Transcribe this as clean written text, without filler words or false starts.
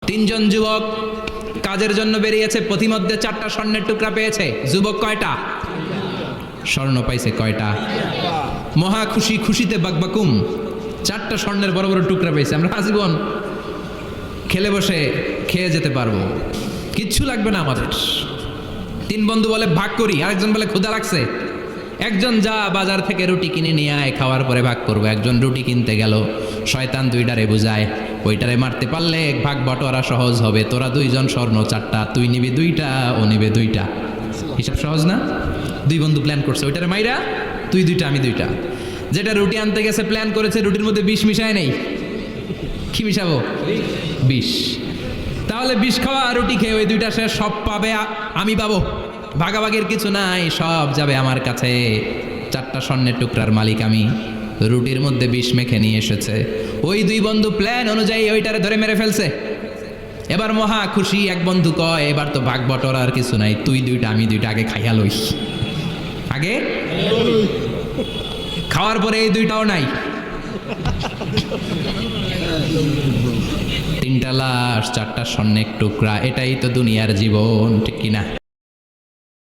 তিনজন যুবক কাজের জন্য বেরিয়েছে, পথিমধ্যে 4টা স্বর্ণের টুকরা পেয়েছে। যুবক কয়টা? স্বর্ণ পাইছে কয়টা? মহা খুশি, খুশিতে বাকবাকুম। 4টা স্বর্ণের বড় বড় টুকরা পেয়েছে, আমরা আজীবন খেলে বসে খেয়ে যেতে পারবো, কিচ্ছু লাগবে না আমাদের। 3 বন্ধু বলে ভাগ করি, আরেকজন বলে ক্ষুধা লাগছে। একজন যা বাজার থেকে রুটি কিনে নিয়ে আয়, খাওয়ার পরে ভাগ করবো। একজন রুটি কিনতে গেল, শয়তান 2টারে বুঝায় ওইটারে মারতে পারলে ভাগ বটোয়ারা সহজ হবে। তোরা 2 জন স্বর্ণ 4টা, তুই নিবি 2টা, ও নিবে 2টা। হিসাব সহজ না? 2 বন্ধু প্ল্যান করছে, ওইটারে মাইরা তুই 2টা, আমি 2টা। যেটা রুটি আনতে গেছে প্ল্যান করেছে, রুটির মধ্যে বিষ মিশায় নেই। কি মিশাবো? বিষ। তাহলে বিষ খাওয়া রুটি খেয়ে ওই 2টা সে সব পাবে, আমি পাবো। ভাগাভাগির কিছু নাই, সব যাবে আমার কাছে। 4টা স্বর্ণের টুকরার মালিক আমি। রুটির মধ্যে বিষ মেখে নিয়ে এসেছে। ওই 2 বন্ধু প্ল্যান অনুযায়ী ওইটারে ধরে মেরে ফেলছে। এবার মহা খুশি। এক বন্ধু কয় এবার তো ভাগ বটরা আর কিছু নাই, তুই 2টা, আমি 2টা, আগে খাইয়া লই। আগে খাওয়ার পরে এই 2টাও নাই। 3টা লাশ, 4টা স্বর্ণের টুকরা। এটাই তো দুনিয়ার জীবন, ঠিক কিনা?